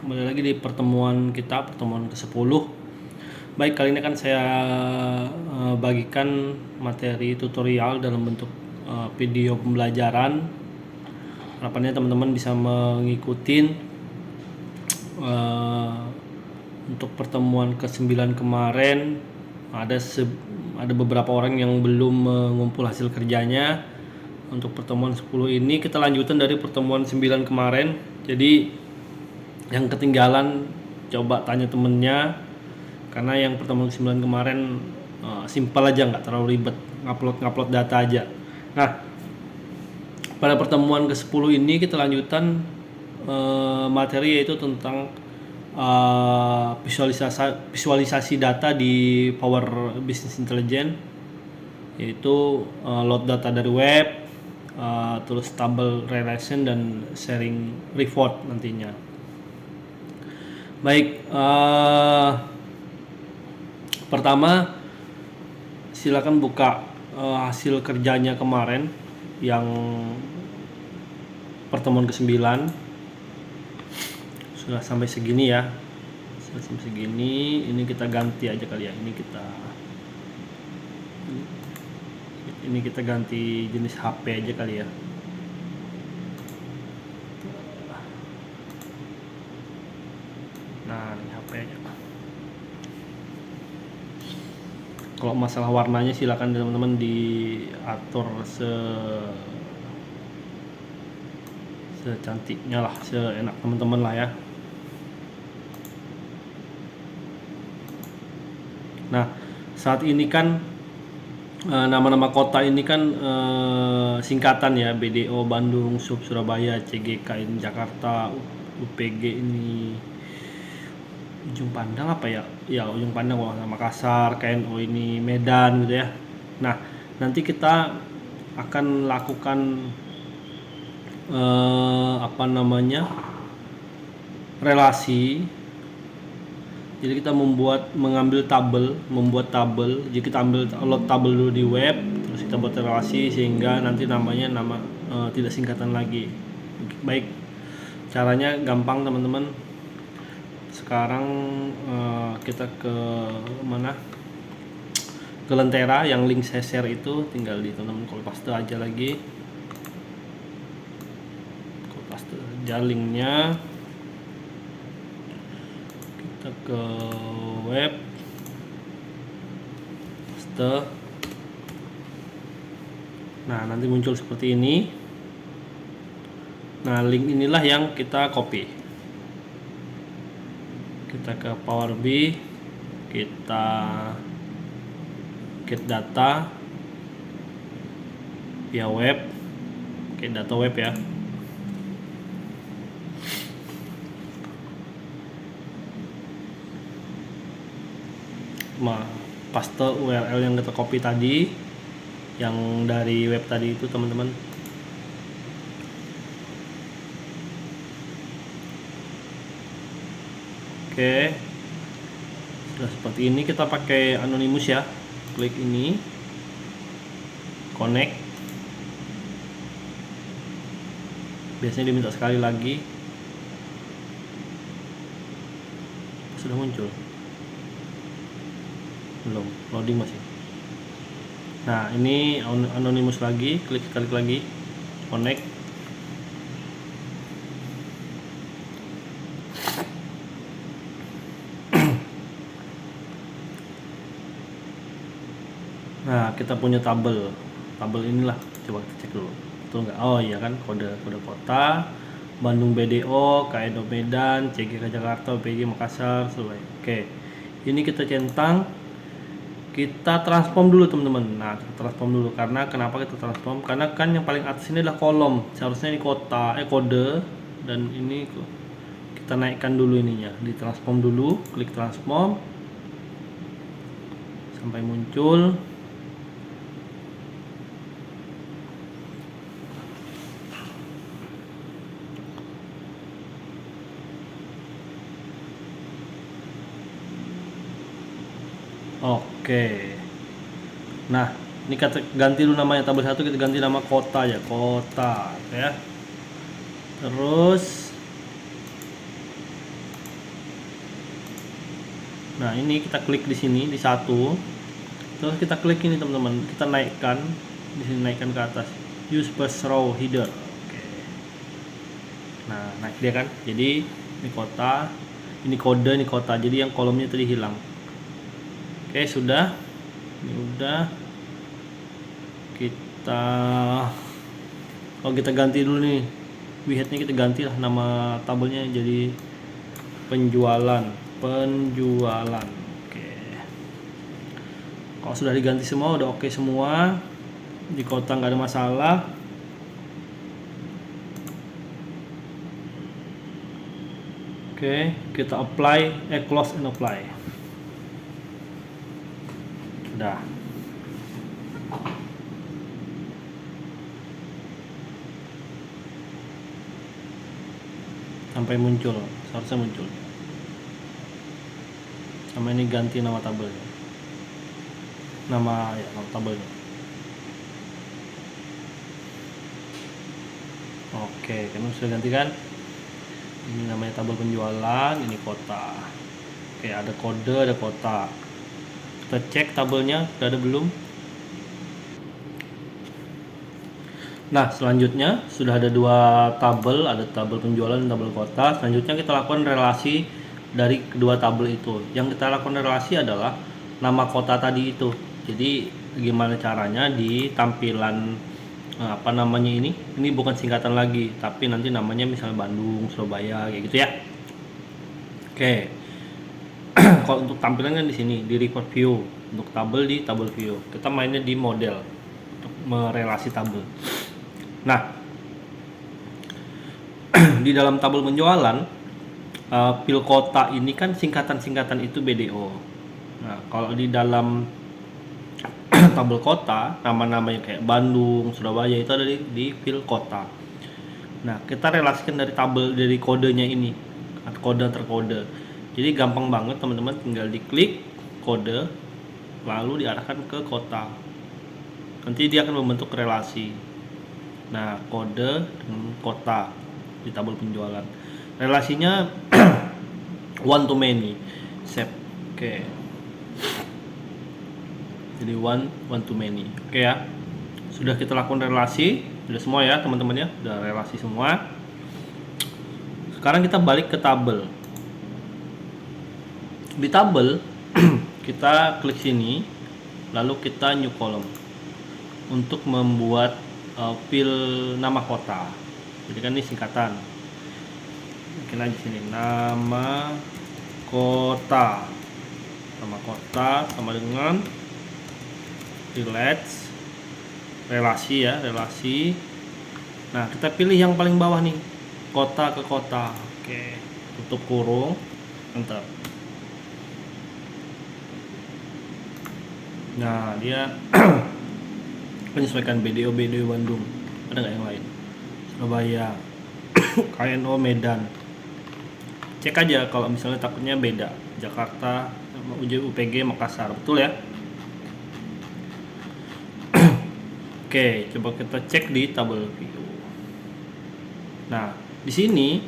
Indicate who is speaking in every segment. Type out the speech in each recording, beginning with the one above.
Speaker 1: kembali lagi di pertemuan ke-10. Baik, kali ini kan saya bagikan materi tutorial dalam bentuk video pembelajaran. Harapannya teman-teman bisa mengikuti untuk pertemuan ke-9 kemarin. Ada beberapa orang yang belum mengumpul hasil kerjanya. Untuk pertemuan 10 ini kita lanjutan dari pertemuan 9 kemarin. Jadi yang ketinggalan coba tanya temennya, karena yang pertemuan 9 kemarin simpel aja, nggak terlalu ribet, ngupload data aja. Nah, pada pertemuan ke-10 ini kita lanjutan materi, yaitu tentang visualisasi data di Power Business Intelligence, yaitu load data dari web, terus table relation dan sharing report nantinya. Baik, pertama silakan buka hasil kerjanya kemarin yang pertemuan ke-9. Sudah sampai segini ya. Sudah sampai segini, ini kita ganti aja kali ya. Ini kita ganti jenis HP aja kali ya. Nah, ini HP aja. Kalau masalah warnanya silakan teman-teman diatur secantiknya lah, seenak teman-teman lah ya. Nah, saat ini kan nama-nama kota ini kan singkatan ya, BDO Bandung, Sub Surabaya, CGK ini Jakarta, UPG ini Ujung Pandang apa ya? Ya, Ujung Pandang, Makassar, KNO ini Medan gitu ya. Nah, nanti kita akan lakukan relasi. Jadi kita membuat tabel. Jadi kita load tabel dulu di web, terus kita buat relasi sehingga nanti namanya tidak singkatan lagi. Baik, caranya gampang teman-teman. Sekarang kita ke mana? Ke Lentera, yang link saya share itu tinggal di teman-teman copy paste aja lagi. Copy paste aja linknya. Kita ke web, paste. Nah, nanti muncul seperti ini. Nah, link inilah yang kita copy. Kita ke Power BI, kita get data via web, get data web ya. Paste URL yang kita copy tadi, yang dari web tadi itu teman-teman. Oke, sudah seperti ini. Kita pakai Anonymous ya. Klik ini, connect. Biasanya diminta sekali lagi. Sudah muncul? Belum, loading masih. Nah, ini Anonymous lagi. Klik lagi, connect. Nah, kita punya tabel inilah, coba kita cek dulu, betul nggak? Oh iya kan, kode kota Bandung BDO, KNO Medan, CGK Jakarta, UPG Makassar, Surabaya. Oke, ini kita centang, kita transform dulu teman-teman. Nah, transform dulu, karena kenapa kita transform? Karena kan yang paling atas ini adalah kolom, seharusnya ini kode, dan ini kita naikkan dulu ininya, ditransform dulu, klik transform sampai muncul. Oke. Nah, ini kita ganti dulu namanya, tabel 1 kita ganti nama kota ya, kota ya. Terus Nah, ini kita klik di sini di satu. Terus kita klik ini teman-teman, kita naikkan di sini, naikkan ke atas. Use first row header. Oke. Nah, naik dia kan. Jadi ini kota, ini kode, ini kota. Jadi yang kolomnya tadi hilang. Oke, sudah. Ini udah. Kita ganti dulu nih. Widgetnya kita ganti lah nama tabelnya jadi penjualan. Oke. Kalau sudah diganti semua, udah oke semua. Di kota nggak ada masalah. Oke, kita close and apply. Udah. Sampai muncul, seharusnya muncul. Sama ini ganti nama tabelnya. Nama tabelnya. Oke, kamu sudah ganti kan? Ini namanya tabel penjualan, ini kota. Oke, ada kode, ada kota. Kita cek tabelnya, udah ada belum? Nah, selanjutnya sudah ada dua tabel, ada tabel penjualan dan tabel kota. Selanjutnya kita lakukan relasi dari kedua tabel itu. Yang kita lakukan relasi adalah nama kota tadi itu. Jadi gimana caranya di tampilan apa namanya ini bukan singkatan lagi, tapi nanti namanya misalnya Bandung, Surabaya kayak gitu ya. Oke. Kalau untuk tampilan kan di sini di report view, untuk tabel di tabel view. Kita mainnya di model untuk merelasi tabel. Nah, di dalam tabel penjualan pil kota ini kan singkatan-singkatan itu BDO. Nah, kalau di dalam tabel kota nama-namanya kayak Bandung, Surabaya itu ada di pil kota. Nah, kita relasikan dari tabel dari kodenya ini, kode antar kode. Jadi gampang banget teman-teman, tinggal diklik kode lalu diarahkan ke kota. Nanti dia akan membentuk relasi. Nah, kode dengan kota di tabel penjualan. Relasinya one to many. Save. Oke. Jadi one to many. Oke ya. Sudah kita lakukan relasi, sudah semua ya teman-teman ya. Sudah relasi semua. Sekarang kita balik ke tabel. Di tabel kita klik sini, lalu kita new column untuk membuat pil nama kota. Jadi kan ini singkatan. Bikin aja sini nama kota. Nama kota sama dengan relasi ya, relasi. Nah, kita pilih yang paling bawah nih, kota ke kota. Oke, tutup kurung, enter. Nah, dia menyesuaikan BDO Bandung. Ada nggak yang lain? Surabaya, KNO Medan. Cek aja kalau misalnya takutnya beda. Jakarta, UPG Makassar, betul ya? Oke, coba kita cek di tabel view. Nah, di sini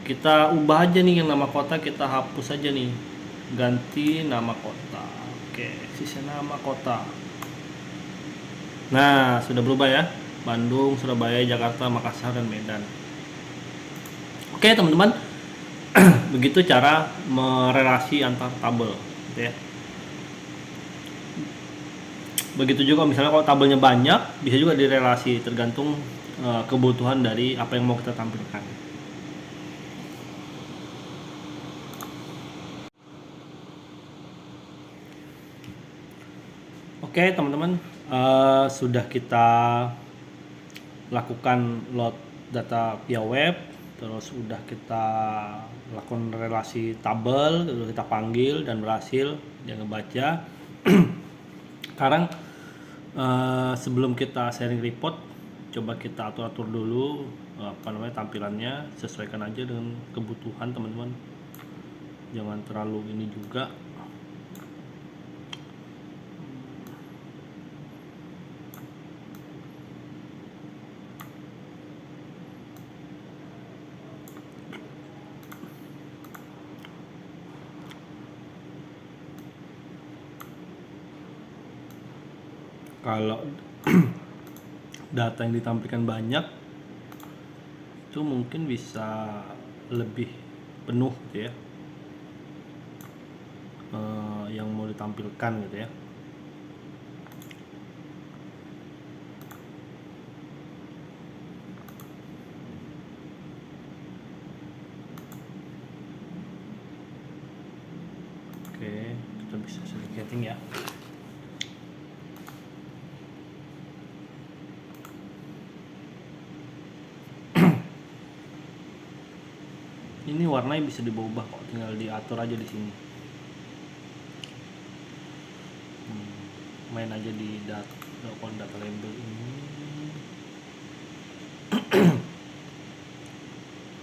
Speaker 1: kita ubah aja nih yang nama kota, kita hapus aja nih, ganti nama kota. Oke, sisa nama kota. Nah, sudah berubah ya. Bandung, Surabaya, Jakarta, Makassar, dan Medan. Oke, teman-teman. Begitu cara merelasi antar tabel, gitu ya. Begitu juga misalnya kalau tabelnya banyak, bisa juga direlasi tergantung kebutuhan dari apa yang mau kita tampilkan. Oke, teman-teman. Sudah kita lakukan load data via web, terus sudah kita lakukan relasi tabel, lalu kita panggil dan berhasil dia ngebaca. Sekarang sebelum kita sharing report, coba kita atur dulu tampilannya, sesuaikan aja dengan kebutuhan teman-teman, jangan terlalu ini juga. Kalau data yang ditampilkan banyak itu mungkin bisa lebih penuh gitu ya, yang mau ditampilkan gitu ya. Oke, kita bisa setting ya. Ini warnanya bisa diubah kok, tinggal diatur aja di sini. Main aja di data label ini.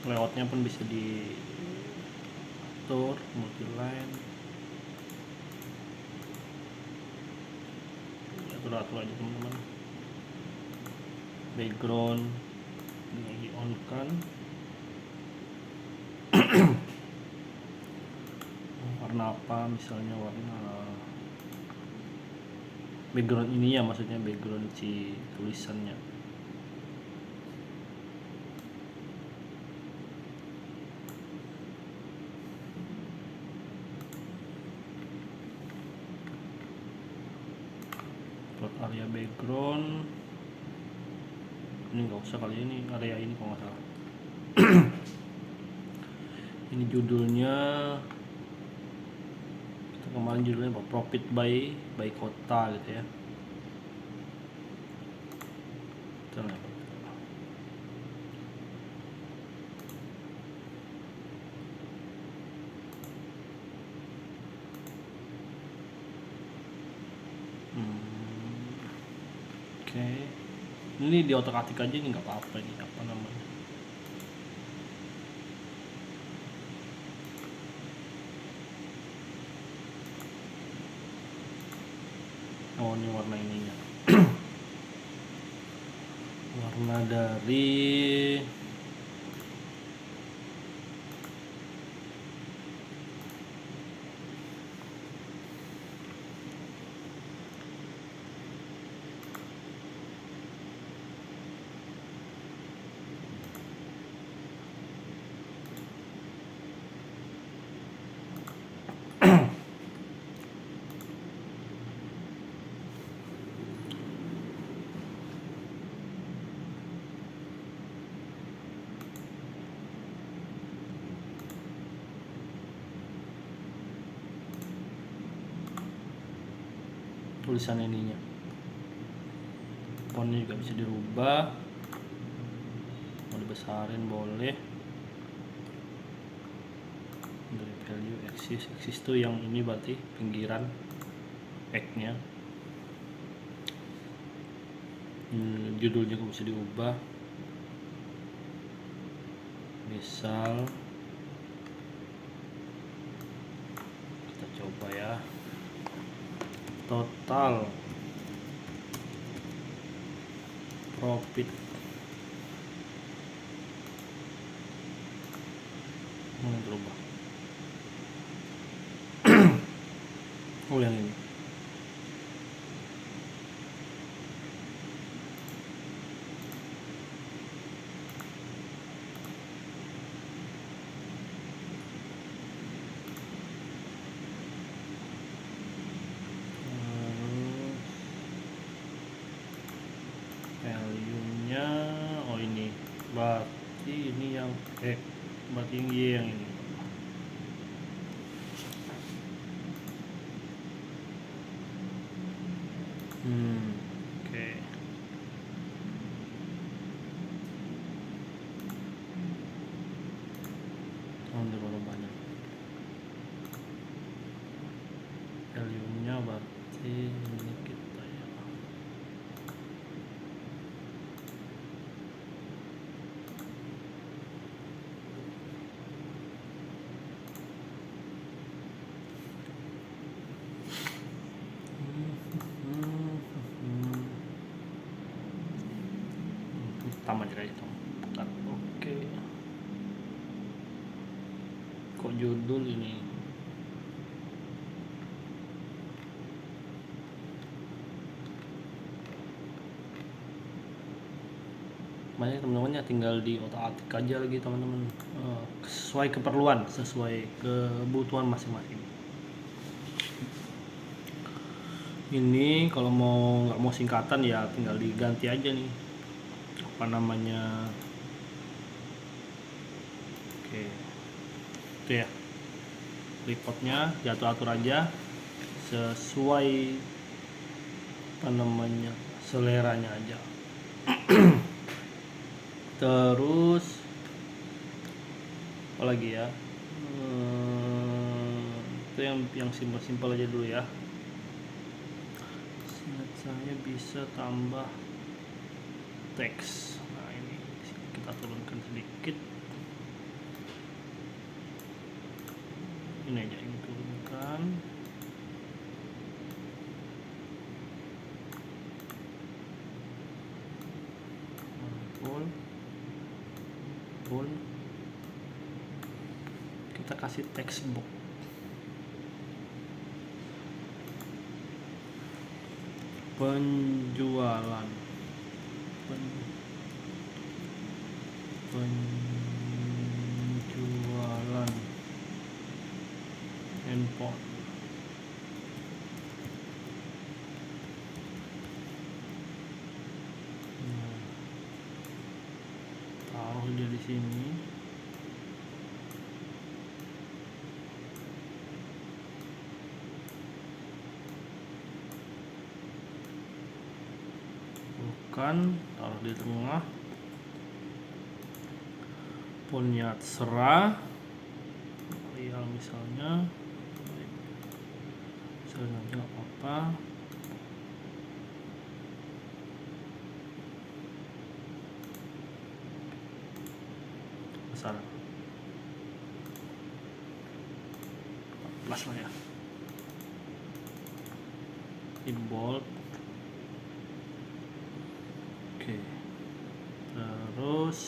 Speaker 1: Layoutnya pun bisa diatur, multiline. Atur aja teman-teman. Background ini di on kan. Warna apa, misalnya warna background ini ya, maksudnya background si tulisannya. Plot area background ini nggak usah kali, ini area ini kalau nggak salah. Ini judulnya, kita kemarin judulnya apa, profit by kota gitu ya. Oke. Ini di otak atik aja, ini nggak apa-apa, ini apa namanya. Oh, ini warna ininya. Warna dari tulisan ininya. Fontnya juga bisa dirubah, mau dibesarin boleh. Dari value axis tuh yang ini berarti pinggiran X-nya. Judulnya juga bisa diubah, misal kita coba ya, total profit. Mau berubah. Oh, yang ini. Value-nya, oh ini berarti ini yang berarti yang Y yang ini. Oke. Ini baru banyak. Value-nya berarti ini kita ya. Tambah aja itu. Oke. Kok judul ini? makanya teman-teman ya tinggal di otak-atik aja lagi teman-teman, sesuai keperluan, sesuai kebutuhan masing-masing. Ini kalau nggak mau singkatan ya tinggal diganti aja nih apa namanya. Oke, itu ya reportnya diatur-atur aja sesuai apa namanya seleranya aja. Terus apa lagi ya, itu yang simpel-simpel aja dulu ya. Seingat saya bisa tambah teks. Nah ini kita turunkan sedikit, ini aja ini turunkan. Full. Kita kasih text box. Penjualan handphone. Taruh dia di sini. Bukan, taruh di tengah. Punya terserah. Real misalnya aja apa-apa. Besar 14 lah ya, in bold. Oke, terus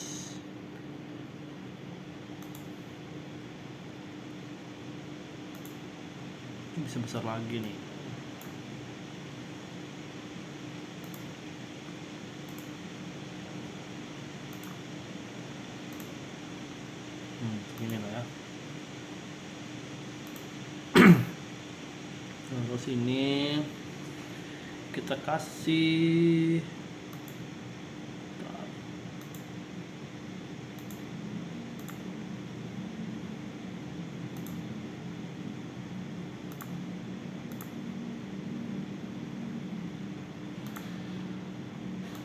Speaker 1: ini bisa besar lagi nih. Ini lah ya. Terus ini kita kasih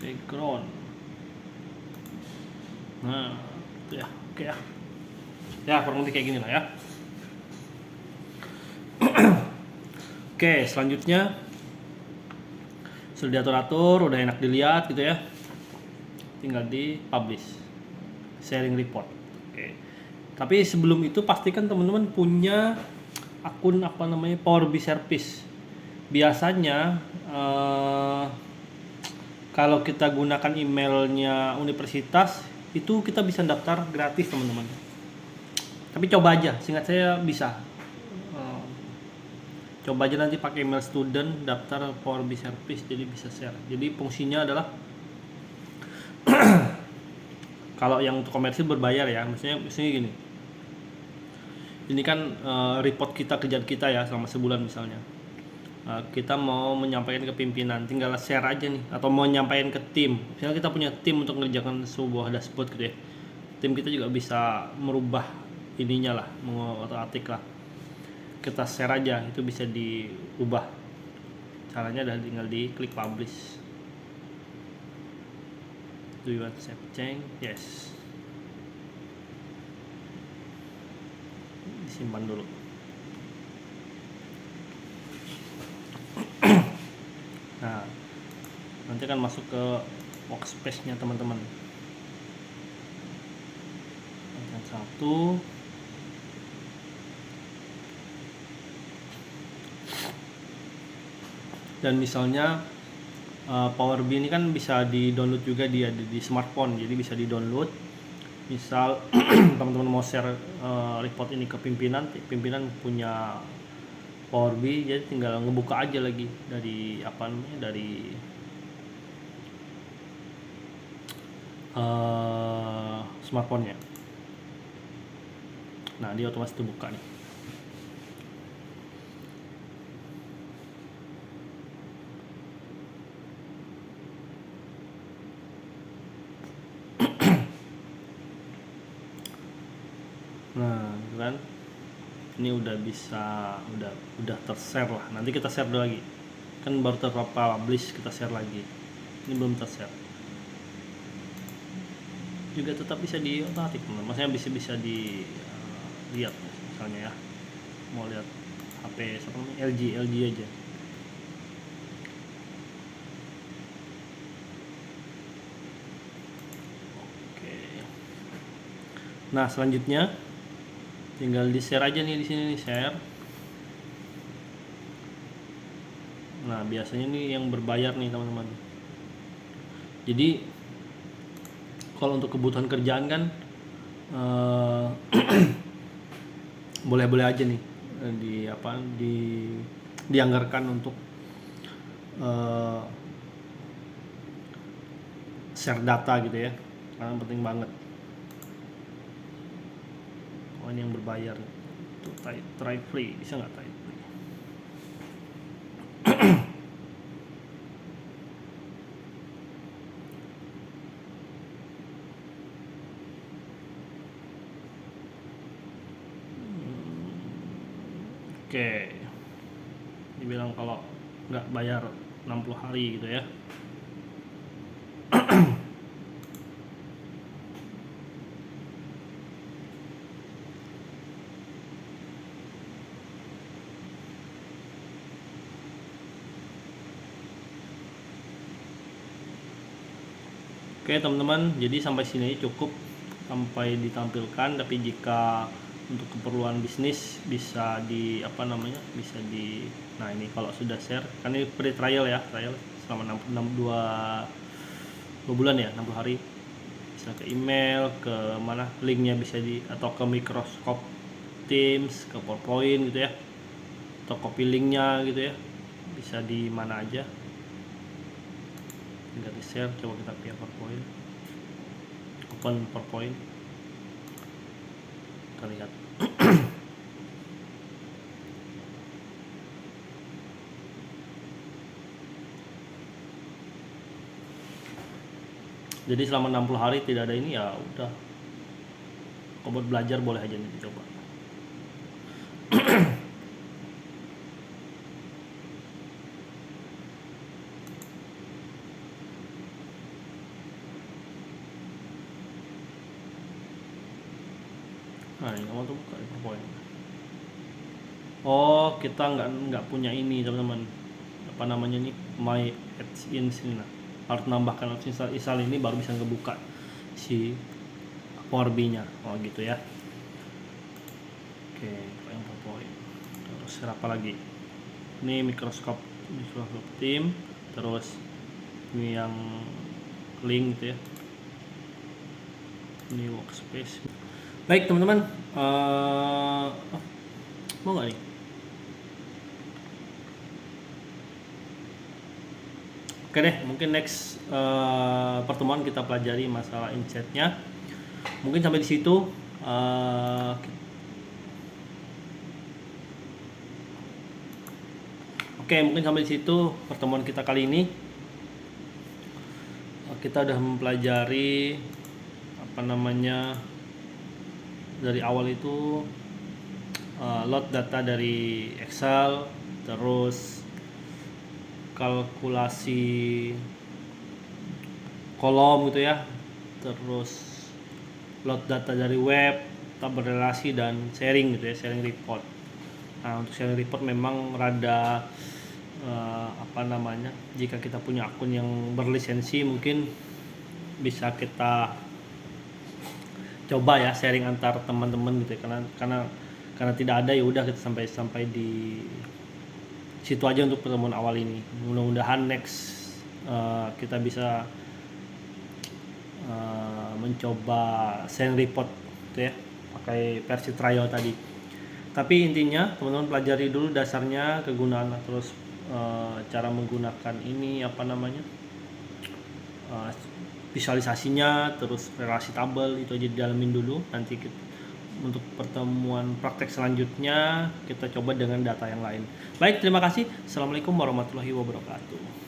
Speaker 1: background. Nah, itu ya, oke ya. Ya, kurang lebih kayak gini lah ya. Oke, selanjutnya sudah diatur-atur, udah enak dilihat gitu ya. Tinggal di publish, sharing report. Oke. Tapi sebelum itu pastikan teman-teman punya akun apa namanya Power BI Service. Biasanya kalau kita gunakan emailnya universitas itu kita bisa daftar gratis teman-teman. Tapi coba aja, seingat saya bisa. Coba aja nanti pakai email student daftar Power BI Service, jadi bisa share. Jadi fungsinya adalah kalau yang untuk komersil berbayar ya, misalnya gini. Ini kan report kerjaan kita ya selama sebulan misalnya. Kita mau menyampaikan ke pimpinan, tinggal share aja nih, atau mau menyampaikan ke tim. Misalnya kita punya tim untuk mengerjakan sebuah dashboard gitu ya. Tim kita juga bisa merubah ininya lah, mengotak-atik lah. Kita share aja, itu bisa diubah. Caranya adalah tinggal di klik publish. Do you want to save change? Yes. Disimpan dulu. Nah, nanti akan masuk ke workspace-nya teman-teman. Yang satu. Dan misalnya Power BI ini kan bisa di-download juga di smartphone, jadi bisa di-download. Misal teman-teman mau share report ini ke pimpinan punya Power BI, jadi tinggal ngebuka aja lagi dari smartphone-nya. Nah, dia otomatis terbuka nih. Nah, kan ini udah bisa, udah tershare lah. Nanti kita share dulu lagi. Kan baru terpublish, kita share lagi. Ini belum tershare. Juga tetap bisa diotak-atik, maksudnya bisa dilihat misalnya ya. Mau lihat HP siapa namanya? LG aja. Oke. Nah, selanjutnya tinggal di share aja nih, di sini nih share. Nah, biasanya nih yang berbayar nih teman-teman. Jadi kalau untuk kebutuhan kerjaan kan boleh-boleh aja nih dianggarkan untuk share data gitu ya, karena penting banget. Oh, ini yang berbayar tuh, try free, bisa nggak try free? Oke, dibilang kalau nggak bayar 60 hari gitu ya. Oke teman-teman, jadi sampai sini cukup sampai ditampilkan. Tapi jika untuk keperluan bisnis bisa nah ini kalau sudah share, kan ini free trial ya, trial selama 2 bulan ya, 60 hari. Bisa ke email, ke mana linknya bisa atau ke Microsoft Teams, ke PowerPoint gitu ya, atau copy linknya gitu ya, bisa di mana aja. Tinggal di share, coba kita via PowerPoint, open PowerPoint, kita lihat. Jadi selama 60 hari tidak ada ini, ya udah, kalau buat belajar boleh aja nih dicoba. Nah, ini kamu tuh buka di PowerPoint. Oh, kita nggak punya ini teman-teman, apa namanya nih, my add-in sini. Nah, harus nambahkan install ini baru bisa ngebuka si Power BI-nya. Oh gitu ya. Oke, yang PowerPoint. Terus apa lagi? Ini Microsoft Team, terus ini yang link gitu ya. Ini workspace. Baik teman-teman, mau nggak nih? Oke deh, mungkin next pertemuan kita pelajari masalah insight-nya. Mungkin sampai di situ. Oke, mungkin sampai di situ pertemuan kita kali ini. Kita udah mempelajari dari awal itu load data dari Excel, terus kalkulasi kolom gitu ya, terus load data dari web, tabel relasi, dan sharing gitu ya, sharing report. Nah, untuk sharing report memang rada jika kita punya akun yang berlisensi mungkin bisa kita coba ya sharing antar teman-teman gitu ya, karena tidak ada, ya udah kita sampai di situ aja untuk pertemuan awal ini. Mudah-mudahan next kita bisa mencoba sharing report gitu ya, pakai versi trial tadi. Tapi intinya teman-teman pelajari dulu dasarnya, kegunaan, terus cara menggunakan ini visualisasinya, terus relasi tabel itu aja didalamin dulu. Nanti untuk pertemuan praktek selanjutnya kita coba dengan data yang lain. Baik, terima kasih. Assalamualaikum warahmatullahi wabarakatuh.